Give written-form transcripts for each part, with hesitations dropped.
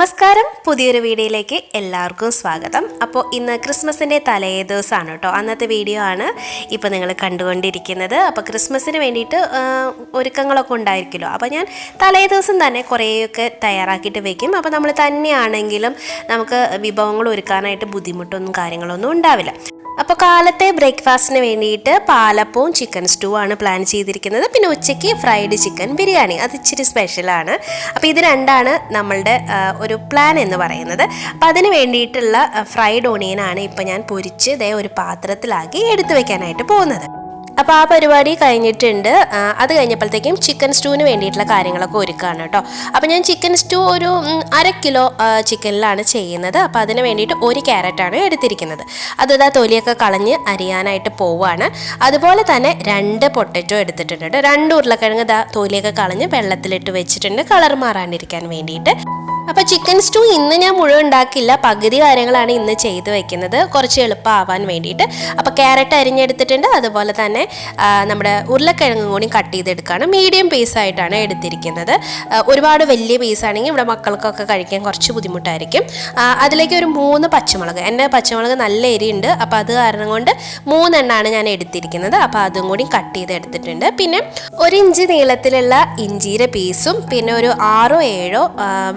നമസ്കാരം, പുതിയൊരു വീഡിയോയിലേക്ക് എല്ലാവർക്കും സ്വാഗതം. അപ്പോൾ ഇന്ന് ക്രിസ്മസിൻ്റെ തലേ ദിവസമാണ് കേട്ടോ. അന്നത്തെ വീഡിയോ ആണ് ഇപ്പോൾ നിങ്ങൾ കണ്ടുകൊണ്ടിരിക്കുന്നത്. അപ്പോൾ ക്രിസ്മസിന് വേണ്ടിയിട്ട് ഒരുക്കങ്ങളൊക്കെ ഉണ്ടായിരിക്കുമല്ലോ. അപ്പോൾ ഞാൻ തലേ ദിവസം തന്നെ കുറേയൊക്കെ തയ്യാറാക്കിയിട്ട് വെക്കും. അപ്പോൾ നമ്മൾ തന്നെയാണെങ്കിലും നമുക്ക് വിഭവങ്ങൾ ഒരുക്കാനായിട്ട് ബുദ്ധിമുട്ടൊന്നും കാര്യങ്ങളൊന്നും ഉണ്ടാവില്ല. അപ്പോൾ കാലത്തെ ബ്രേക്ക്ഫാസ്റ്റിന് വേണ്ടിയിട്ട് പാലപ്പവും ചിക്കൻ സ്റ്റൂ ആണ് പ്ലാൻ ചെയ്തിരിക്കുന്നത്. പിന്നെ ഉച്ചയ്ക്ക് ഫ്രൈഡ് ചിക്കൻ ബിരിയാണി, അത് ഇച്ചിരി സ്പെഷ്യലാണ്. അപ്പോൾ ഇത് രണ്ടാണ് നമ്മളുടെ ഒരു പ്ലാൻ എന്ന് പറയുന്നത്. അപ്പോൾ അതിന് വേണ്ടിയിട്ടുള്ള ഫ്രൈഡ് ഓണിയനാണ് ഇപ്പോൾ ഞാൻ പൊരിച്ച് ഒരു പാത്രത്തിലാക്കി എടുത്തു വെക്കാനായിട്ട് പോകുന്നത്. അപ്പോൾ ആ പരിപാടി കഴിഞ്ഞിട്ടുണ്ട്. അത് കഴിഞ്ഞപ്പോഴത്തേക്കും ചിക്കൻ സ്റ്റൂവിന് വേണ്ടിയിട്ടുള്ള കാര്യങ്ങളൊക്കെ ഒരുക്കുകയാണ് കേട്ടോ. അപ്പോൾ ഞാൻ ചിക്കൻ സ്റ്റൂ ഒരു 1/2 കിലോ ചിക്കനിലാണ് ചെയ്യുന്നത്. അപ്പോൾ അതിന് വേണ്ടിയിട്ട് 1 ക്യാരറ്റാണ് എടുത്തിരിക്കുന്നത്. അത് തൊലിയൊക്കെ കളഞ്ഞ് അരിയാനായിട്ട് പോവുകയാണ്. അതുപോലെ തന്നെ 2 പൊട്ടറ്റോ എടുത്തിട്ടുണ്ട് കേട്ടോ. 2 ഉരുളക്കിഴങ്ങ് തൊലിയൊക്കെ കളഞ്ഞ് വെള്ളത്തിലിട്ട് വെച്ചിട്ടുണ്ട്, കളർ മാറാണ്ടിരിക്കാൻ വേണ്ടിയിട്ട്. അപ്പോൾ ചിക്കൻ സ്റ്റൂ ഇന്ന് ഞാൻ മുഴുവൻ ഉണ്ടാക്കില്ല, പകുതി കാര്യങ്ങളാണ് ഇന്ന് ചെയ്ത് വെക്കുന്നത്, കുറച്ച് എളുപ്പമാവാൻ വേണ്ടിയിട്ട്. അപ്പോൾ ക്യാരറ്റ് അരിഞ്ഞെടുത്തിട്ടുണ്ട്. അതുപോലെ തന്നെ നമ്മുടെ ഉരുളക്കിഴങ്ങും കൂടി കട്ട് ചെയ്തെടുക്കുകയാണ്. മീഡിയം പീസായിട്ടാണ് എടുത്തിരിക്കുന്നത്. ഒരുപാട് വലിയ പീസാണെങ്കിൽ ഇവിടെ മക്കൾക്കൊക്കെ കഴിക്കാൻ കുറച്ച് ബുദ്ധിമുട്ടായിരിക്കും. അതിലേക്ക് ഒരു 3 പച്ചമുളക്, എൻ്റെ പച്ചമുളക് നല്ല എരിയുണ്ട്, അപ്പോൾ അത് കാരണം കൊണ്ട് 3 എണ്ണമാണ് ഞാൻ എടുത്തിരിക്കുന്നത്. അപ്പോൾ അതും കൂടി കട്ട് ചെയ്തെടുത്തിട്ടുണ്ട്. പിന്നെ 1 ഇഞ്ച് നീളത്തിലുള്ള ഇഞ്ചിയുടെ പീസും പിന്നെ ഒരു 6 7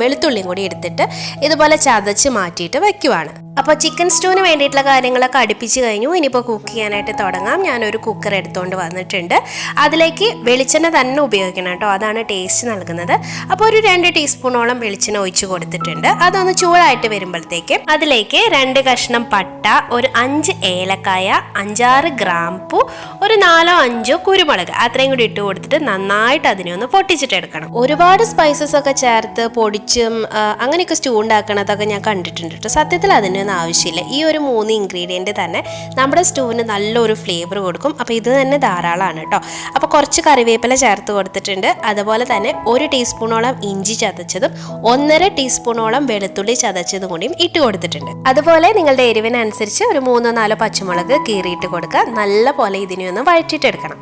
വെളുത്തുള്ളി കൂടി എടുത്തിട്ട് ഇതുപോലെ ചതച്ച് മാറ്റിയിട്ട് വെക്കുവാണ്. അപ്പോൾ ചിക്കൻ സ്റ്റൂവിന് വേണ്ടിയിട്ടുള്ള കാര്യങ്ങളൊക്കെ അടുപ്പിച്ച് കഴിഞ്ഞു. ഇനിയിപ്പോൾ കുക്ക് ചെയ്യാനായിട്ട് തുടങ്ങാം. ഞാനൊരു കുക്കർ എടുത്തുകൊണ്ട് വന്നിട്ടുണ്ട്. അതിലേക്ക് വെളിച്ചെണ്ണ തന്നെ ഉപയോഗിക്കണം കേട്ടോ, അതാണ് ടേസ്റ്റ് നൽകുന്നത്. അപ്പോൾ ഒരു 2 ടീസ്പൂണോളം വെളിച്ചെണ്ണ ഒഴിച്ച് കൊടുത്തിട്ടുണ്ട്. അതൊന്ന് ചൂടായിട്ട് വരുമ്പോഴത്തേക്ക് അതിലേക്ക് 2 കഷ്ണം പട്ട, ഒരു 5 ഏലക്കായ, 5-6 ഗ്രാമ്പു, ഒരു 4-5 കുരുമുളക്, അത്രയും കൂടി ഇട്ട് കൊടുത്തിട്ട് നന്നായിട്ട് അതിനെ ഒന്ന് പൊട്ടിച്ചിട്ടെടുക്കണം. ഒരുപാട് സ്പൈസസ് ഒക്കെ ചേർത്ത് പൊടിച്ചും അങ്ങനെയൊക്കെ സ്റ്റൂ ഉണ്ടാക്കണതൊക്കെ ഞാൻ കണ്ടിട്ടുണ്ട് കേട്ടോ. സത്യത്തിൽ അതിന് ആവശ്യമില്ല. ഈ ഒരു 3 ഇൻഗ്രീഡിയൻറ്റ് തന്നെ നമ്മുടെ സ്റ്റൂവിന് നല്ലൊരു ഫ്ലേവർ കൊടുക്കും. അപ്പോൾ ഇത് തന്നെ ധാരാളമാണ് കേട്ടോ. അപ്പോൾ കുറച്ച് കറിവേപ്പില ചേർത്ത് കൊടുത്തിട്ടുണ്ട്. അതുപോലെ തന്നെ 1 ടീസ്പൂണോളം ഇഞ്ചി ചതച്ചതും 1.5 ടീസ്പൂണോളം വെളുത്തുള്ളി ചതച്ചതും കൂടിയും ഇട്ട് കൊടുത്തിട്ടുണ്ട്. അതുപോലെ നിങ്ങളുടെ എരിവിനനുസരിച്ച് ഒരു 3-4 പച്ചമുളക് കീറിയിട്ട് കൊടുക്കുക. നല്ല പോലെ ഇതിനെ ഒന്ന് വഴറ്റിയിട്ടെടുക്കണം.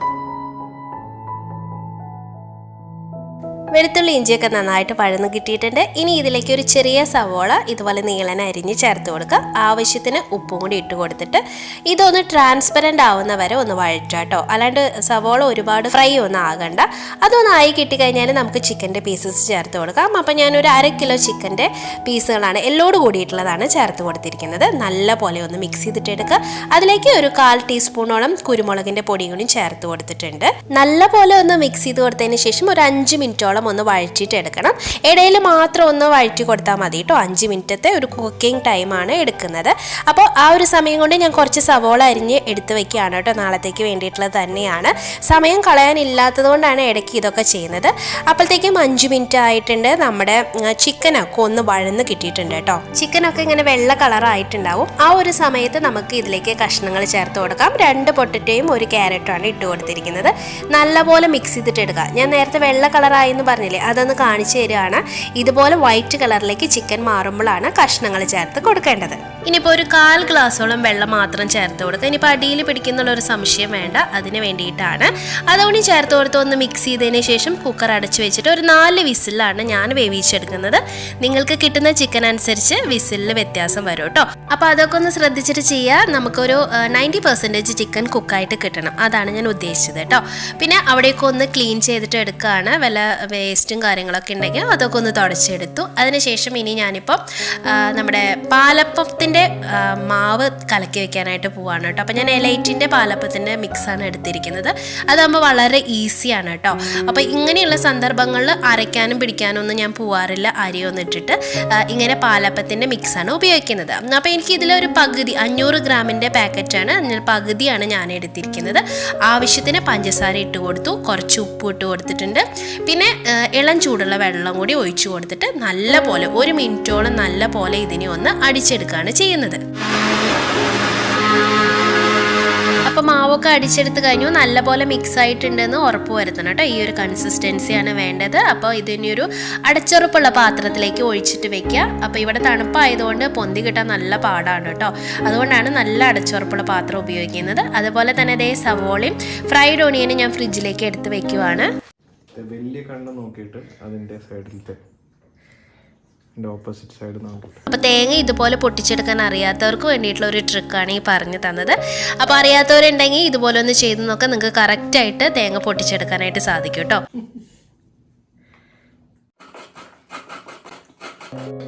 വെളുത്തുള്ളി ഇഞ്ചിയൊക്കെ നന്നായിട്ട് വഴന്ന് കിട്ടിയിട്ടുണ്ട്. ഇനി ഇതിലേക്ക് ഒരു ചെറിയ സവോള ഇതുപോലെ നീളനെ അരിഞ്ഞ് ചേർത്ത് കൊടുക്കുക. ആവശ്യത്തിന് ഉപ്പും കൂടി ഇട്ട് കൊടുത്തിട്ട് ഇതൊന്ന് ട്രാൻസ്പെറൻ്റ് ആവുന്ന വരെ ഒന്ന് വഴറ്റുക കേട്ടോ. അല്ലാണ്ട് സവോള ഒരുപാട് ഫ്രൈ ഒന്നും ആകണ്ട. അതൊന്ന് ആയി കിട്ടിക്കഴിഞ്ഞാൽ നമുക്ക് ചിക്കൻ്റെ പീസസ് ചേർത്ത് കൊടുക്കാം. അപ്പം ഞാനൊരു 1/2 കിലോ ചിക്കൻ്റെ പീസുകളാണ് എല്ലോട് കൂടിയിട്ടുള്ളതാണ് ചേർത്ത് കൊടുത്തിരിക്കുന്നത്. നല്ല പോലെ ഒന്ന് മിക്സ് ചെയ്തിട്ട് എടുക്കുക. അതിലേക്ക് ഒരു 1/4 ടീസ്പൂണോളം കുരുമുളകിൻ്റെ പൊടിയും കൂടി ചേർത്ത് കൊടുത്തിട്ടുണ്ട്. നല്ല പോലെ ഒന്ന് മിക്സ് ചെയ്ത് കൊടുത്തതിന് ശേഷം ഒരു 5 മിനിറ്റോളം ഒന്ന് വഴറ്റിയിട്ട് എടുക്കണം. ഇടയിൽ മാത്രം ഒന്ന് വഴറ്റി കൊടുത്താൽ മതി കേട്ടോ. 5 മിനിറ്റത്തെ ഒരു കുക്കിംഗ് ടൈമാണ് എടുക്കുന്നത്. അപ്പോൾ ആ ഒരു സമയം കൊണ്ട് ഞാൻ കുറച്ച് സവോള അരിഞ്ഞ് എടുത്ത് വെക്കുകയാണ് കേട്ടോ. നാളത്തേക്ക് വേണ്ടിയിട്ടുള്ളത് തന്നെയാണ്. സമയം കളയാനില്ലാത്തത് കൊണ്ടാണ് ഇടയ്ക്ക് ഇതൊക്കെ ചെയ്യുന്നത്. അപ്പോഴത്തേക്കും 5 മിനിറ്റ് ആയിട്ടുണ്ട്. നമ്മുടെ ചിക്കനൊക്കെ ഒന്ന് വഴന്ന് കിട്ടിയിട്ടുണ്ട് കേട്ടോ. ചിക്കനൊക്കെ ഇങ്ങനെ വെള്ള കളറായിട്ടുണ്ടാവും. ആ ഒരു സമയത്ത് നമുക്ക് ഇതിലേക്ക് കഷ്ണങ്ങൾ ചേർത്ത് കൊടുക്കാം. 2 പൊട്ടറ്റോയും 1 ക്യാരറ്റുമാണ് ഇട്ട് കൊടുത്തിരിക്കുന്നത്. നല്ലപോലെ മിക്സ് ചെയ്തിട്ട് എടുക്കുക. ഞാൻ നേരത്തെ വെള്ള കളറായി പറഞ്ഞില്ലേ, അതൊന്ന് കാണിച്ചു തരികയാണ്. ഇതുപോലെ വൈറ്റ് കളറിലേക്ക് ചിക്കൻ മാറുമ്പോഴാണ് കഷ്ണങ്ങൾ ചേർത്ത് കൊടുക്കേണ്ടത്. ഇനിയിപ്പോൾ ഒരു 1/4 ഗ്ലാസോളം വെള്ളം മാത്രം ചേർത്ത് കൊടുക്കുക. ഇനിയിപ്പോൾ അടിയിൽ പിടിക്കുന്നുള്ളൊരു സംശയം വേണ്ട, അതിന് വേണ്ടിയിട്ടാണ്. അതുകൊണ്ട് ചേർത്ത് കൊടുത്ത് ഒന്ന് മിക്സ് ചെയ്തതിന് ശേഷം കുക്കർ അടച്ചു വെച്ചിട്ട് ഒരു 4 വിസിലാണ് ഞാൻ വേവിച്ചെടുക്കുന്നത്. നിങ്ങൾക്ക് കിട്ടുന്ന ചിക്കൻ അനുസരിച്ച് വിസിലിൽ വ്യത്യാസം വരും കേട്ടോ. അപ്പോൾ അതൊക്കെ ഒന്ന് ശ്രദ്ധിച്ചിട്ട് ചെയ്യുക. നമുക്കൊരു 90% ചിക്കൻ കുക്കായിട്ട് കിട്ടണം, അതാണ് ഞാൻ ഉദ്ദേശിച്ചത് കേട്ടോ. പിന്നെ അവിടേക്ക് ഒന്ന് ക്ലീൻ ചെയ്തിട്ട് എടുക്കുകയാണ്. വല്ല വേസ്റ്റും കാര്യങ്ങളൊക്കെ ഉണ്ടെങ്കിൽ അതൊക്കെ ഒന്ന് തുടച്ചെടുത്തു. അതിനുശേഷം ഇനി ഞാനിപ്പോൾ നമ്മുടെ പാലപ്പത്തിൻ്റെ മാവ് കലക്കി വെക്കാനായിട്ട് പോവാണ് കേട്ടോ. അപ്പോൾ ഞാൻ എലൈറ്റിൻ്റെ പാലപ്പത്തിൻ്റെ മിക്സാണ് എടുത്തിരിക്കുന്നത്. അതാകുമ്പോൾ വളരെ ഈസിയാണ് കേട്ടോ. അപ്പോൾ ഇങ്ങനെയുള്ള സന്ദർഭങ്ങളിൽ അരയ്ക്കാനും പിടിക്കാനും ഒന്നും ഞാൻ പോവാറില്ല. അരിയൊന്നും ഇട്ടിട്ട് ഇങ്ങനെ പാലപ്പത്തിൻ്റെ മിക്സാണ് ഉപയോഗിക്കുന്നത്. അപ്പോൾ എനിക്ക് ഇതിലൊരു പകുതി 500 ഗ്രാമിൻ്റെ പാക്കറ്റാണ്, അതിൽ പകുതിയാണ് ഞാൻ എടുത്തിരിക്കുന്നത്. ആവശ്യത്തിന് പഞ്ചസാര ഇട്ട് കൊടുത്തു, കുറച്ച് ഉപ്പ് ഇട്ട് കൊടുത്തിട്ടുണ്ട്. പിന്നെ ഇളം ചൂടുള്ള വെള്ളം കൂടി ഒഴിച്ചു കൊടുത്തിട്ട് നല്ല പോലെ 1 മിനിറ്റോളം നല്ല പോലെ ഇതിനെ ഒന്ന് അടിച്ചെടുക്കുകയാണ് ചെയ്യുന്നത്. അപ്പോൾ മാവൊക്കെ അടിച്ചെടുത്ത് കഴിഞ്ഞു. നല്ലപോലെ മിക്സ് ആയിട്ടുണ്ടെന്ന് ഉറപ്പ് വരുത്തണം കേട്ടോ. ഈ ഒരു കൺസിസ്റ്റൻസിയാണ് വേണ്ടത്. അപ്പോൾ ഇതിനൊരു അടച്ചുറപ്പുള്ള പാത്രത്തിലേക്ക് ഒഴിച്ചിട്ട് വെക്കുക. അപ്പോൾ ഇവിടെ തണുപ്പായതുകൊണ്ട് പൊന്തി കിട്ടാൻ നല്ല പാടാണ് കേട്ടോ. അതുകൊണ്ടാണ് നല്ല അടച്ചുറപ്പുള്ള പാത്രം ഉപയോഗിക്കുന്നത്. അതുപോലെ തന്നെ സവോളയും ഫ്രൈഡ് ഓണിയനും ഞാൻ ഫ്രിഡ്ജിലേക്ക് എടുത്ത് വെക്കുവാണ്. വലിയ കണ്ണ് നോക്കിയിട്ട് അതിൻ്റെ സൈഡിലത്തെ ഓപ്പോസിറ്റ് സൈഡ് നോക്കട്ടെ. അപ്പോൾ തേങ്ങ ഇതുപോലെ പൊട്ടിച്ചെടുക്കാൻ അറിയാത്തവർക്ക് വേണ്ടിയിട്ടുള്ള ഒരു ട്രിക്കാണ് ഈ പറഞ്ഞു തന്നത്. അപ്പോൾ അറിയാത്തവരുണ്ടെങ്കിൽ ഇതുപോലെ ഒന്ന് ചെയ്ത് നോക്കാം, നിങ്ങൾക്ക് കറക്റ്റായിട്ട് തേങ്ങ പൊട്ടിച്ചെടുക്കാനായിട്ട് സാധിക്കും കേട്ടോ.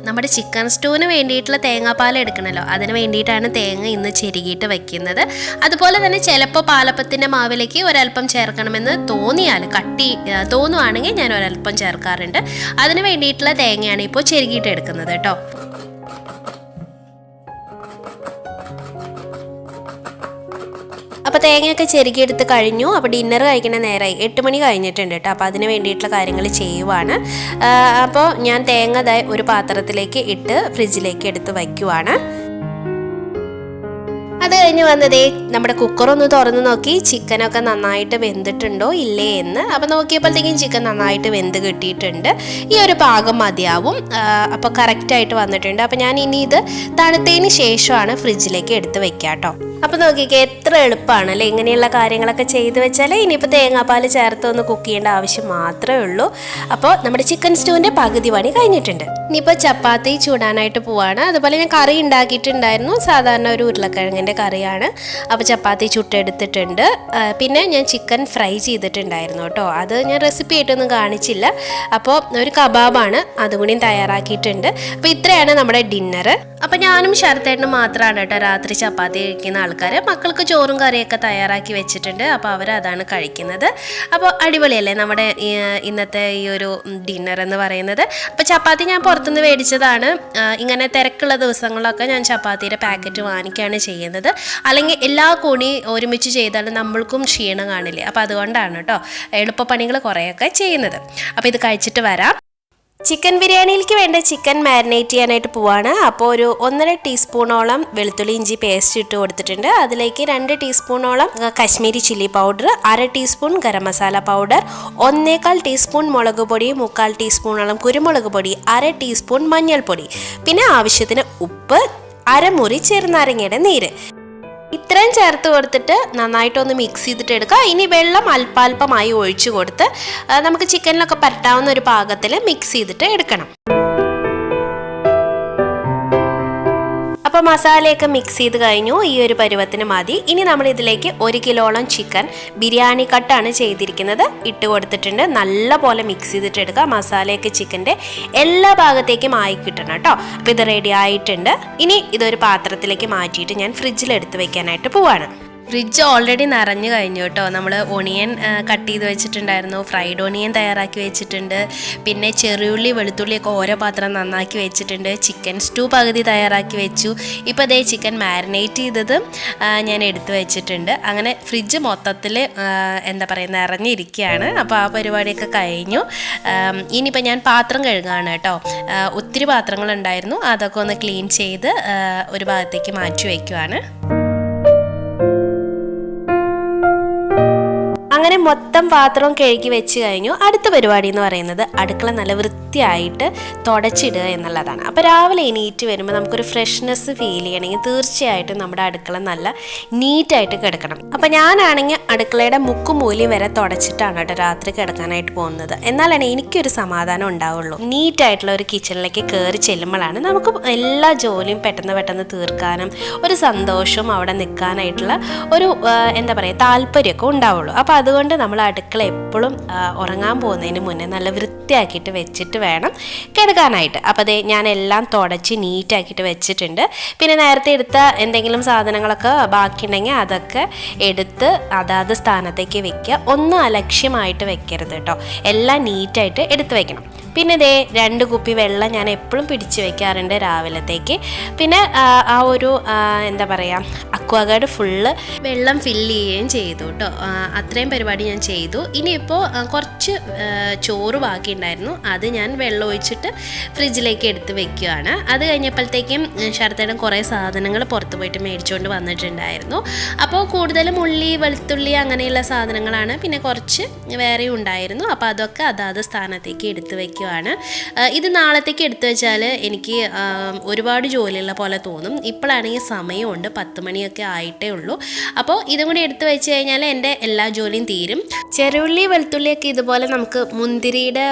നമ്മുടെ ചിക്കൻ സ്റ്റൂവിന് വേണ്ടിയിട്ടുള്ള തേങ്ങാപ്പാൽ എടുക്കണമല്ലോ, അതിന് വേണ്ടിയിട്ടാണ് തേങ്ങ ഇന്ന് ചെരുകിയിട്ട് വയ്ക്കുന്നത്. അതുപോലെ തന്നെ ചിലപ്പോൾ പാലപ്പത്തിൻ്റെ മാവിലേക്ക് ഒരല്പം ചേർക്കണമെന്ന് തോന്നിയാൽ തോന്നുവാണെങ്കിൽ ഞാൻ ഒരല്പം ചേർക്കാറുണ്ട്. അതിന് വേണ്ടിയിട്ടുള്ള തേങ്ങയാണ് ഇപ്പോൾ ചെരുകിയിട്ട് എടുക്കുന്നത് കേട്ടോ. അപ്പോൾ തേങ്ങയൊക്കെ ചെരുകിയെടുത്ത് കഴിഞ്ഞു. അപ്പോൾ ഡിന്നർ കഴിക്കുന്ന നേരമായി, 8 മണി കഴിഞ്ഞിട്ടുണ്ട് കേട്ടോ. അപ്പോൾ അതിന് വേണ്ടിയിട്ടുള്ള കാര്യങ്ങൾ ചെയ്യുവാണ്. അപ്പോൾ ഞാൻ തേങ്ങ ഒരു പാത്രത്തിലേക്ക് ഇട്ട് ഫ്രിഡ്ജിലേക്ക് എടുത്ത് വയ്ക്കുവാണ്. അത് കഴിഞ്ഞ് വന്നതേ നമ്മുടെ കുക്കറൊന്ന് തുറന്ന് നോക്കി ചിക്കനൊക്കെ നന്നായിട്ട് വെന്തിട്ടുണ്ടോ ഇല്ലേ എന്ന്. അപ്പോൾ നോക്കിയപ്പോഴത്തേക്കും ചിക്കൻ നന്നായിട്ട് വെന്ത് കിട്ടിയിട്ടുണ്ട്. ഈ ഒരു പാകം മതിയാവും. അപ്പോൾ കറക്റ്റായിട്ട് വന്നിട്ടുണ്ട്. അപ്പോൾ ഞാൻ ഇനി ഇത് തണുത്തതിന് ശേഷമാണ് ഫ്രിഡ്ജിലേക്ക് എടുത്ത് വെക്കുക കേട്ടോ. അപ്പോൾ നോക്കിക്കേ എത്ര എളുപ്പമാണ് അല്ലേ ഇങ്ങനെയുള്ള കാര്യങ്ങളൊക്കെ ചെയ്ത് വെച്ചാൽ. ഇനിയിപ്പോൾ തേങ്ങാപ്പാൽ ചേർത്ത് ഒന്ന് കുക്ക് ചെയ്യേണ്ട ആവശ്യം മാത്രമേ ഉള്ളൂ. അപ്പോൾ നമ്മുടെ ചിക്കൻ സ്റ്റൂവിൻ്റെ പകുതി പണി കഴിഞ്ഞിട്ടുണ്ട്. ഇനിയിപ്പോൾ ചപ്പാത്തി ചൂടാനായിട്ട് പോവാണ്. അതുപോലെ ഞാൻ കറി ഉണ്ടാക്കിയിട്ടുണ്ടായിരുന്നു, സാധാരണ ഒരു ഉരുളക്കിഴങ്ങിൻ്റെ കറിയാണ്. അപ്പോൾ ചപ്പാത്തി ചുട്ടെടുത്തിട്ടുണ്ട്. പിന്നെ ഞാൻ ചിക്കൻ ഫ്രൈ ചെയ്തിട്ടുണ്ടായിരുന്നു കേട്ടോ, അത് ഞാൻ റെസിപ്പി ആയിട്ടൊന്നും കാണിച്ചില്ല. അപ്പോൾ ഒരു കബാബാണ്, അതുകൂടിയും തയ്യാറാക്കിയിട്ടുണ്ട്. അപ്പോൾ ഇത്രയാണ് നമ്മുടെ ഡിന്നർ. അപ്പോൾ ഞാനും ശരത്തേട്ടനും മാത്രമാണ് കേട്ടോ രാത്രി ചപ്പാത്തി കഴിക്കുന്ന ആൾക്കാർ. മക്കൾക്ക് ചോറും കറിയൊക്കെ തയ്യാറാക്കി വെച്ചിട്ടുണ്ട്, അപ്പോൾ അവരതാണ് കഴിക്കുന്നത്. അപ്പോൾ അടിപൊളിയല്ലേ നമ്മുടെ ഇന്നത്തെ ഈ ഒരു ഡിന്നർ എന്ന് പറയുന്നത്. അപ്പോൾ ചപ്പാത്തി ഞാൻ പുറത്തുനിന്ന് മേടിച്ചതാണ്. ഇങ്ങനെ തിരക്കുള്ള ദിവസങ്ങളിലൊക്കെ ഞാൻ ചപ്പാത്തിയുടെ പാക്കറ്റ് വാങ്ങിക്കുകയാണ് ചെയ്യുന്നത്. അല്ലെങ്കിൽ എല്ലാ കൂടി ഒരുമിച്ച് ചെയ്താലും നമ്മൾക്കും ക്ഷീണം കാണില്ലേ. അപ്പോൾ അതുകൊണ്ടാണ് കേട്ടോ എളുപ്പപ്പണികൾ കുറേയൊക്കെ ചെയ്യുന്നത്. അപ്പോൾ ഇത് കഴിച്ചിട്ട് വരാം. ചിക്കൻ ബിരിയാണിയിലേക്ക് വേണ്ട ചിക്കൻ മാരിനേറ്റ് ചെയ്യാനായിട്ട് പോവാണ്. അപ്പോൾ ഒരു 1.5 ടീസ്പൂണോളം വെളുത്തുള്ളി ഇഞ്ചി പേസ്റ്റ് ഇട്ട് കൊടുത്തിട്ടുണ്ട്. അതിലേക്ക് 2 ടീസ്പൂണോളം Kashmiri chilli powder, 1/2 teaspoon garam masala powder, 1/4 teaspoon മുളക് പൊടി, 3/4 ടീസ്പൂണോളം കുരുമുളക് പൊടി, 1/2 ടീസ്പൂൺ മഞ്ഞൾപ്പൊടി, പിന്നെ ആവശ്യത്തിന് ഉപ്പ്, 1/2 മുറി ചെറുനാരങ്ങയുടെ നീര്, ഇത്രയും ചേർത്ത് കൊടുത്തിട്ട് നന്നായിട്ടൊന്ന് മിക്സ് ചെയ്തിട്ട് എടുക്കുക. ഇനി വെള്ളം അല്പാൽപമായി ഒഴിച്ചു കൊടുത്ത് നമുക്ക് ചിക്കനിലൊക്കെ പരട്ടാവുന്ന ഒരു പാകത്തിൽ മിക്സ് ചെയ്തിട്ട് എടുക്കണം. അപ്പോൾ മസാലയൊക്കെ മിക്സ് ചെയ്ത് കഴിഞ്ഞു. ഈ ഒരു പരുവത്തിന് മതി. ഇനി നമ്മൾ ഇതിലേക്ക് 1 കിലോളം ചിക്കൻ ബിരിയാണി കട്ടാണ് ചെയ്തിരിക്കുന്നത് ഇട്ട് കൊടുത്തിട്ടുണ്ട്. നല്ല പോലെ മിക്സ് ചെയ്തിട്ട് എടുക്കുക. മസാലയൊക്കെ ചിക്കൻ്റെ എല്ലാ ഭാഗത്തേക്കും ആയി കിട്ടണം കേട്ടോ. അപ്പോൾ ഇത് റെഡി ആയിട്ടുണ്ട്. ഇനി ഇതൊരു പാത്രത്തിലേക്ക് മാറ്റിയിട്ട് ഞാൻ ഫ്രിഡ്ജിൽ എടുത്ത് വെക്കാനായിട്ട് പോവാണ്. ഫ്രിഡ്ജ് ഓൾറെഡി നിറഞ്ഞു കഴിഞ്ഞു കേട്ടോ. നമ്മൾ ഒണിയൻ കട്ട് ചെയ്ത് വെച്ചിട്ടുണ്ടായിരുന്നു, ഫ്രൈഡ് ഒണിയൻ തയ്യാറാക്കി വെച്ചിട്ടുണ്ട്, പിന്നെ ചെറിയുള്ളി വെളുത്തുള്ളിയൊക്കെ ഓരോ പാത്രം നന്നാക്കി വെച്ചിട്ടുണ്ട്, ചിക്കൻ സ്റ്റൂ പകുതി തയ്യാറാക്കി വെച്ചു. ഇപ്പോൾ അതേ ചിക്കൻ മാരിനേറ്റ് ചെയ്തത് ഞാൻ എടുത്തു വെച്ചിട്ടുണ്ട്. അങ്ങനെ ഫ്രിഡ്ജ് മൊത്തത്തിൽ എന്താ പറയുക നിറഞ്ഞിരിക്കുകയാണ്. അപ്പോൾ ആ പരിപാടിയൊക്കെ കഴിഞ്ഞു. ഇനിയിപ്പോൾ ഞാൻ പാത്രം കഴുകാണ് കേട്ടോ. ഒത്തിരി പാത്രങ്ങളുണ്ടായിരുന്നു, അതൊക്കെ ഒന്ന് ക്ലീൻ ചെയ്ത് ഒരു ഭാഗത്തേക്ക് മാറ്റി വയ്ക്കുവാണ്. അങ്ങനെ മൊത്തം പാത്രവും കഴുകി വെച്ച് കഴിഞ്ഞു. അടുത്ത പരിപാടി എന്ന് പറയുന്നത് അടുക്കള നല്ല വൃത്തിയായിട്ട് തുടച്ചിടുക എന്നുള്ളതാണ്. അപ്പോൾ രാവിലെ എണീറ്റ് വരുമ്പോൾ നമുക്കൊരു ഫ്രഷ്നെസ് ഫീൽ ചെയ്യണമെങ്കിൽ തീർച്ചയായിട്ടും നമ്മുടെ അടുക്കള നല്ല നീറ്റായിട്ട് കിടക്കണം. അപ്പോൾ ഞാനാണെങ്കിൽ അടുക്കളയുടെ മുക്കും മൂലയും വരെ തുടച്ചിട്ടാണ് കേട്ടോ രാത്രി കിടക്കാനായിട്ട് പോകുന്നത്. എന്നാലാണ് എനിക്കൊരു സമാധാനം ഉണ്ടാവുള്ളൂ. നീറ്റായിട്ടുള്ള ഒരു കിച്ചണിലേക്ക് കയറി ചെല്ലുമ്പോഴാണ് നമുക്ക് എല്ലാ ജോലിയും പെട്ടെന്ന് തീർക്കാനും ഒരു സന്തോഷവും അവിടെ നിൽക്കാനായിട്ടുള്ള ഒരു എന്താ പറയുക താല്പര്യമൊക്കെ ഉണ്ടാവുള്ളൂ. അപ്പോൾ അതുകൊണ്ട് നമ്മൾ അടുക്കള എപ്പോഴും ഉറങ്ങാൻ പോകുന്നതിന് മുന്നേ നല്ല വൃത്തിയാക്കിയിട്ട് വെച്ചിട്ട് വേണം കിടക്കാനായിട്ട്. അപ്പോൾ അതേ ഞാൻ എല്ലാം തുടച്ച് നീറ്റാക്കിയിട്ട് വെച്ചിട്ടുണ്ട്. പിന്നെ നേരത്തെ എടുത്ത എന്തെങ്കിലും സാധനങ്ങളൊക്കെ ബാക്കിയുണ്ടെങ്കിൽ അതൊക്കെ എടുത്ത് അതാത് സ്ഥാനത്തേക്ക് വെക്കുക. ഒന്നും അലക്ഷ്യമായിട്ട് വെക്കരുത് കേട്ടോ, എല്ലാം നീറ്റായിട്ട് എടുത്ത് വെക്കണം. പിന്നെ ദേ 2 കുപ്പി വെള്ളം ഞാൻ എപ്പോഴും പിടിച്ച് വെക്കാറുണ്ട് രാവിലത്തേക്ക്. പിന്നെ ആ ഒരു എന്താ പറയുക അക്വാഗാർഡ് ഫുള്ള് വെള്ളം ഫില്ല് ചെയ്യുകയും ചെയ്തു കേട്ടോ. അത്രയും പരിപാടി ഞാൻ ചെയ്തു. ഇനിയിപ്പോൾ കുറച്ച് ചോറ് ബാക്കി ഉണ്ടായിരുന്നു, അത് ഞാൻ വെള്ളം ഒഴിച്ചിട്ട് ഫ്രിഡ്ജിലേക്ക് എടുത്ത് വെക്കുകയാണ്. അത് കഴിഞ്ഞപ്പോഴത്തേക്കും ശരത്തേടൻ കുറേ സാധനങ്ങൾ പുറത്ത് പോയിട്ട് മേടിച്ചുകൊണ്ട് വന്നിട്ടുണ്ടായിരുന്നു. അപ്പോൾ കൂടുതലും ഉള്ളി വെളുത്തുള്ളി അങ്ങനെയുള്ള സാധനങ്ങളാണ്, പിന്നെ കുറച്ച് വേറെയും ഉണ്ടായിരുന്നു. അപ്പോൾ അതൊക്കെ അതാത് സ്ഥാനത്തേക്ക് എടുത്ത് വയ്ക്കുക. ഇത് നാളത്തേക്ക് എടുത്തു വെച്ചാൽ എനിക്ക് ഒരുപാട് ജോലിയുള്ള പോലെ തോന്നും. ഇപ്പോഴാണെങ്കിൽ സമയമുണ്ട്, 10 മണിയൊക്കെ മണിയൊക്കെ ആയിട്ടേ ഉള്ളൂ. അപ്പോൾ ഇതും കൂടി എടുത്ത് വെച്ച് കഴിഞ്ഞാൽ എൻ്റെ എല്ലാ ജോലിയും തീരും. ചെറുള്ളി വെളുത്തുള്ളിയൊക്കെ ഇതുപോലെ നമുക്ക് മുന്തിരിയുടെ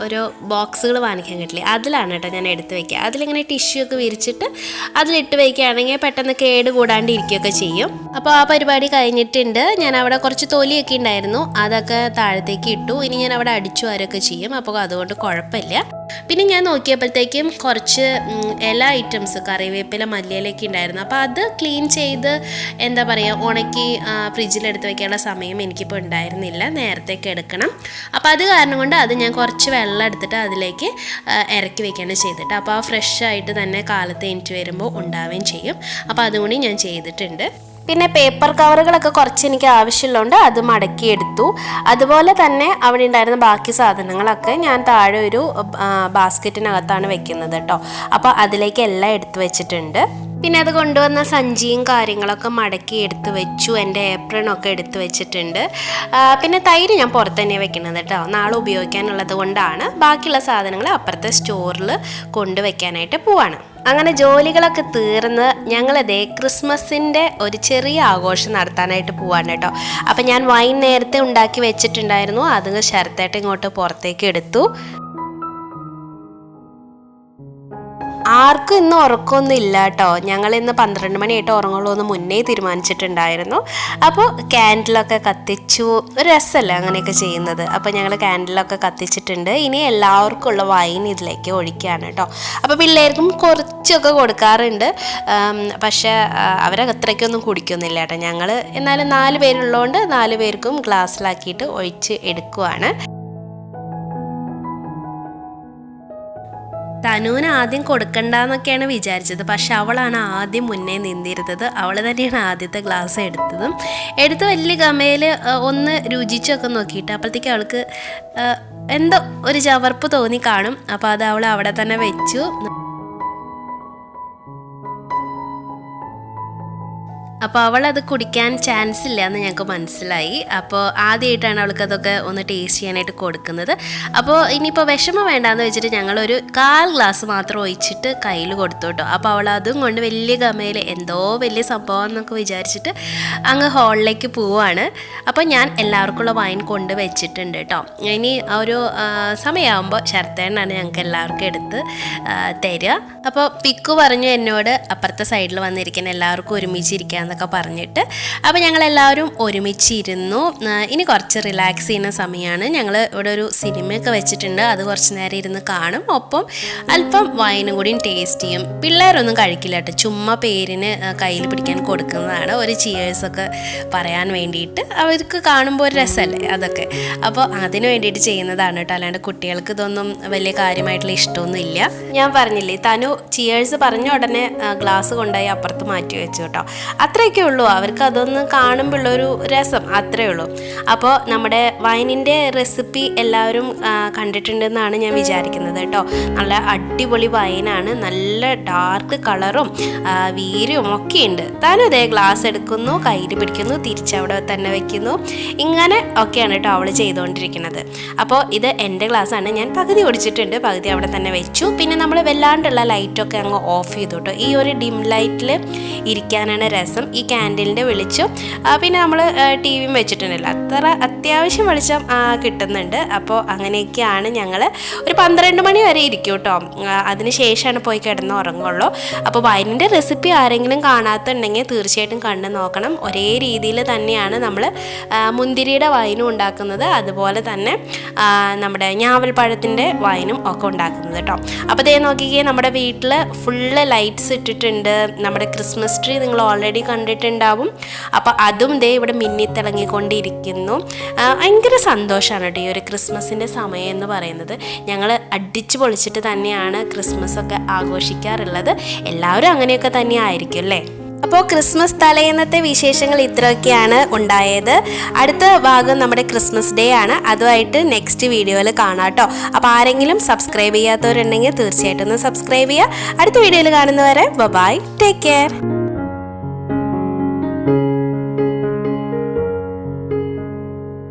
ഓരോ ബോക്സുകൾ വാങ്ങിക്കാൻ കിട്ടില്ലേ, അതിലാണ് കേട്ടോ ഞാൻ എടുത്ത് വയ്ക്കുക. അതിലിങ്ങനെ ടിഷ്യൂ ഒക്കെ വിരിച്ചിട്ട് അതിലിട്ട് വയ്ക്കുകയാണെങ്കിൽ പെട്ടെന്ന് കേട് കൂടാണ്ട് ഇരിക്കുകയൊക്കെ ചെയ്യും. അപ്പോൾ ആ പരിപാടി കഴിഞ്ഞിട്ടുണ്ട്. ഞാൻ അവിടെ കുറച്ച് തൊലിയൊക്കെ ഉണ്ടായിരുന്നു, അതൊക്കെ താഴത്തേക്ക് ഇട്ടു. ഇനി ഞാൻ അവിടെ അടിച്ചു വാരൊക്കെ ചെയ്യും, അപ്പോൾ അതുകൊണ്ട് കുഴപ്പമില്ല. പിന്നെ ഞാൻ നോക്കിയപ്പോഴത്തേക്കും കുറച്ച് ഇല ഐറ്റംസ്, കറിവേപ്പില, മല്ലിയിലൊക്കെ ഉണ്ടായിരുന്നു. അപ്പോൾ അത് ക്ലീൻ ചെയ്ത് എന്താ പറയുക ഉണക്കി ഫ്രിഡ്ജിലെടുത്ത് വയ്ക്കാനുള്ള സമയം എനിക്കിപ്പോൾ ഉണ്ടായിരുന്നില്ല, നേരത്തേക്ക് എടുക്കണം. അപ്പോൾ അത് കാരണം കൊണ്ട് അത് ഞാൻ കുറച്ച് വെള്ളം എടുത്തിട്ട് അതിലേക്ക് ഇറക്കി വയ്ക്കുകയാണ് ചെയ്തിട്ട്. അപ്പോൾ ആ ഫ്രഷ് ആയിട്ട് തന്നെ കാലത്ത് എനിക്ക് വരുമ്പോൾ ഉണ്ടാവുകയും ചെയ്യും. അപ്പോൾ അതുകൂടി ഞാൻ ചെയ്തിട്ടുണ്ട്. പിന്നെ പേപ്പർ കവറുകളൊക്കെ കുറച്ച് എനിക്ക് ആവശ്യമുള്ളതുകൊണ്ട് അത് മടക്കിയെടുത്തു. അതുപോലെ തന്നെ അവിടെ ഉണ്ടായിരുന്ന ബാക്കി സാധനങ്ങളൊക്കെ ഞാൻ താഴെ ഒരു ബാസ്ക്കറ്റിനകത്താണ് വെക്കുന്നത് കേട്ടോ. അപ്പോൾ അതിലേക്ക് എല്ലാം എടുത്തു വെച്ചിട്ടുണ്ട്. പിന്നെ അത് കൊണ്ടുവന്ന സഞ്ചിയും കാര്യങ്ങളൊക്കെ മടക്കി എടുത്ത് വെച്ചു. എൻ്റെ ഏപ്രണൊക്കെ എടുത്ത് വെച്ചിട്ടുണ്ട്. പിന്നെ തൈര് ഞാൻ പുറത്ത് തന്നെ വെക്കുന്നത് കേട്ടോ, നാളെ ഉപയോഗിക്കാനുള്ളത് കൊണ്ടാണ്. ബാക്കിയുള്ള സാധനങ്ങൾ അപ്പുറത്തെ സ്റ്റോറിൽ കൊണ്ടുവയ്ക്കാനായിട്ട് പോവാണ്. അങ്ങനെ ജോലികളൊക്കെ തീർന്ന് ഞങ്ങളിതേ ക്രിസ്മസിൻ്റെ ഒരു ചെറിയ ആഘോഷം നടത്താനായിട്ട് പോവാണ് കേട്ടോ. അപ്പം ഞാൻ വൈൻ നേരത്തെ ഉണ്ടാക്കി വെച്ചിട്ടുണ്ടായിരുന്നു, അത് ശരത്തേട്ട് ഇങ്ങോട്ട് പുറത്തേക്ക് എടുത്തു. ആർക്കും ഇന്ന് ഉറക്കമൊന്നും ഇല്ല കേട്ടോ. ഞങ്ങൾ ഇന്ന് 12 മണിയായിട്ട് ഉറങ്ങുള്ളൂ എന്ന് മുന്നേ തീരുമാനിച്ചിട്ടുണ്ടായിരുന്നു. അപ്പോൾ ക്യാൻഡിലൊക്കെ കത്തിച്ചു. ഒരു രസമല്ലേ അങ്ങനെയൊക്കെ ചെയ്യുന്നത്. അപ്പോൾ ഞങ്ങൾ ക്യാൻഡിലൊക്കെ കത്തിച്ചിട്ടുണ്ട്. ഇനി എല്ലാവർക്കും ഉള്ള വൈൻ ഇതിലേക്ക് ഒഴിക്കുകയാണ് കേട്ടോ. അപ്പോൾ പിള്ളേർക്കും കുറച്ചൊക്കെ കൊടുക്കാറുണ്ട്, പക്ഷേ അവരത്രയ്ക്കൊന്നും കുടിക്കുന്നില്ല കേട്ടോ. ഞങ്ങൾ എന്നാലും 4 പേരുള്ളതുകൊണ്ട് 4 പേർക്കും ഗ്ലാസ്സിലാക്കിയിട്ട് ഒഴിച്ച് എടുക്കുവാണ്. തനുവിന് ആദ്യം കൊടുക്കണ്ടെന്നൊക്കെയാണ് വിചാരിച്ചത്, പക്ഷെ അവളാണ് ആദ്യം മുന്നേ നിന്നിരുന്നത്. അവൾ തന്നെയാണ് ആദ്യത്തെ ഗ്ലാസ് എടുത്ത് വലിയ ഗമയിൽ ഒന്ന് രുചിച്ചൊക്കെ നോക്കിയിട്ട് അപ്പോഴത്തേക്ക് അവൾക്ക് എന്തോ ഒരു ചവർപ്പ് തോന്നി കാണും. അപ്പോൾ അത് അവൾ അവിടെ തന്നെ വെച്ചു. അപ്പോൾ അവളത് കുടിക്കാൻ ചാൻസ് ഇല്ല എന്ന് ഞങ്ങൾക്ക് മനസ്സിലായി. അപ്പോൾ ആദ്യമായിട്ടാണ് അവൾക്കതൊക്കെ ഒന്ന് ടേസ്റ്റ് ചെയ്യാനായിട്ട് കൊടുക്കുന്നത്. അപ്പോൾ ഇനിയിപ്പോൾ വിഷമം വേണ്ടാന്ന് വെച്ചിട്ട് ഞങ്ങളൊരു 1/4 ഗ്ലാസ് മാത്രം ഒഴിച്ചിട്ട് കയ്യിൽ കൊടുത്തു കേട്ടോ. അപ്പോൾ അവൾ അതും കൊണ്ട് വലിയ ഗമയിൽ എന്തോ വലിയ സംഭവം എന്നൊക്കെ വിചാരിച്ചിട്ട് അങ്ങ് ഹാളിലേക്ക് പോവാണ്. അപ്പോൾ ഞാൻ എല്ലാവർക്കുള്ള വൈൻ കൊണ്ട് വെച്ചിട്ടുണ്ട് കേട്ടോ. ഇനി ഒരു സമയമാകുമ്പോൾ ശരത്തേനാണ് ഞങ്ങൾക്ക് എല്ലാവർക്കും എടുത്ത് തരിക. അപ്പോൾ പിക്കു പറഞ്ഞു എന്നോട് അപ്പുറത്തെ സൈഡിൽ വന്നിരിക്കുന്ന എല്ലാവർക്കും ഒരുമിച്ചിരിക്കാൻ എന്നൊക്കെ പറഞ്ഞിട്ട്. അപ്പോൾ ഞങ്ങളെല്ലാവരും ഒരുമിച്ചിരുന്നു. ഇനി കുറച്ച് റിലാക്സ് ചെയ്യുന്ന സമയമാണ്. ഞങ്ങൾ ഇവിടെ ഒരു സിനിമയൊക്കെ വെച്ചിട്ടുണ്ട്, അത് കുറച്ച് നേരം ഇരുന്ന് കാണും. ഒപ്പം അല്പം വൈനും കൂടിയും ടേസ്റ്റ് ചെയ്യും. പിള്ളേരൊന്നും കഴിക്കില്ല കേട്ടോ, ചുമ്മാ പേരിന് കയ്യിൽ പിടിക്കാൻ കൊടുക്കുന്നതാണ്, ഒരു ചിയേഴ്സൊക്കെ പറയാൻ വേണ്ടിയിട്ട്. അവർക്ക് കാണുമ്പോൾ ഒരു രസമല്ലേ അതൊക്കെ. അപ്പോൾ അതിന് വേണ്ടിയിട്ട് ചെയ്യുന്നതാണ് കേട്ടോ, അല്ലാണ്ട് കുട്ടികൾക്ക് ഇതൊന്നും വലിയ കാര്യമായിട്ടുള്ള ഇഷ്ടമൊന്നും ഇല്ല. ഞാൻ പറഞ്ഞില്ലേ, തനു ചിയേഴ്സ് പറഞ്ഞ ഉടനെ ഗ്ലാസ് കൊണ്ടുപോയി അപ്പുറത്ത് മാറ്റി വെച്ചു കേട്ടോ. അത്രയൊക്കെ ഉള്ളൂ, അവർക്ക് അതൊന്ന് കാണുമ്പോഴുള്ളൊരു രസം, അത്രയേ ഉള്ളൂ. അപ്പോൾ നമ്മുടെ വൈനിൻ്റെ റെസിപ്പി എല്ലാവരും കണ്ടിട്ടുണ്ടെന്നാണ് ഞാൻ വിചാരിക്കുന്നത് കേട്ടോ. നല്ല അടിപൊളി വൈനാണ്, നല്ല ഡാർക്ക് കളറും വീര്യവും ഒക്കെ ഉണ്ട്. താനും അതേ ഗ്ലാസ് എടുക്കുന്നു, കയ്യിൽ പിടിക്കുന്നു, തിരിച്ചവിടെ തന്നെ വെക്കുന്നു, ഇങ്ങനെ ഒക്കെയാണ് കേട്ടോ അവൾ ചെയ്തുകൊണ്ടിരിക്കുന്നത്. അപ്പോൾ ഇത് എൻ്റെ ഗ്ലാസ്സാണ്, ഞാൻ പകുതി ഓടിച്ചിട്ടുണ്ട്, പകുതി അവിടെ തന്നെ വെച്ചു. പിന്നെ നമ്മൾ വല്ലാണ്ടുള്ള ലൈറ്റൊക്കെ അങ്ങ് ഓഫ് ചെയ്തു കേട്ടോ. ഈ ഒരു ഡിം ലൈറ്റിൽ ഇരിക്കാനാണ് രസം. ഈ ക്യാൻഡിലിൻ്റെ വെളിച്ചം, പിന്നെ നമ്മൾ ടി വിയും വെച്ചിട്ടുണ്ടല്ലോ, അത്ര അത്യാവശ്യം വെളിച്ചം കിട്ടുന്നുണ്ട്. അപ്പോൾ അങ്ങനെയൊക്കെയാണ് ഞങ്ങൾ ഒരു 12 മണി വരെ ഇരിക്കും കേട്ടോ. അതിന് ശേഷമാണ് പോയി കിടന്ന് ഉറങ്ങുള്ളൂ. അപ്പോൾ വൈനിൻ്റെ റെസിപ്പി ആരെങ്കിലും കാണാത്തുണ്ടെങ്കിൽ തീർച്ചയായിട്ടും കണ്ടു നോക്കണം. ഒരേ രീതിയിൽ തന്നെയാണ് നമ്മൾ മുന്തിരിയുടെ വൈനും ഉണ്ടാക്കുന്നത്, അതുപോലെ തന്നെ നമ്മുടെ ഞാവൽപ്പഴത്തിൻ്റെ വൈനും ഒക്കെ ഉണ്ടാക്കുന്നത് കേട്ടോ. അപ്പോൾ ദേ നോക്കിക്കേ, നമ്മുടെ വീട്ടിൽ ഫുള്ള് ലൈറ്റ്സ് ഇട്ടിട്ടുണ്ട്. നമ്മുടെ ക്രിസ്മസ് ട്രീ നിങ്ങൾ ഓൾറെഡി കണ്ടിട്ടുണ്ടാവും. അപ്പോൾ അതും ദേ ഇവിടെ മിന്നിത്തിളങ്ങിക്കൊണ്ടിരിക്കുന്നു. ഭയങ്കര സന്തോഷമാണ് കേട്ടോ ഈ ഒരു ക്രിസ്മസിൻ്റെ സമയം എന്ന് പറയുന്നത്. ഞങ്ങൾ അടിച്ചു പൊളിച്ചിട്ട് തന്നെയാണ് ക്രിസ്മസ് ഒക്കെ ആഘോഷിക്കാറുള്ളത്. എല്ലാവരും അങ്ങനെയൊക്കെ തന്നെ ആയിരിക്കും അല്ലേ. അപ്പോൾ ക്രിസ്മസ് തലേന്നത്തെ വിശേഷങ്ങൾ ഇത്രയൊക്കെയാണ് ഉണ്ടായത്. അടുത്ത ഭാഗം നമ്മുടെ ക്രിസ്മസ് ഡേ ആണ്, അതുമായിട്ട് നെക്സ്റ്റ് വീഡിയോയിൽ കാണാം കേട്ടോ. അപ്പോൾ ആരെങ്കിലും സബ്സ്ക്രൈബ് ചെയ്യാത്തവരുണ്ടെങ്കിൽ തീർച്ചയായിട്ടും ഒന്ന് സബ്സ്ക്രൈബ് ചെയ്യുക. അടുത്ത വീഡിയോയിൽ കാണുന്നവരെ ബൈ, ടേക്ക് കെയർ.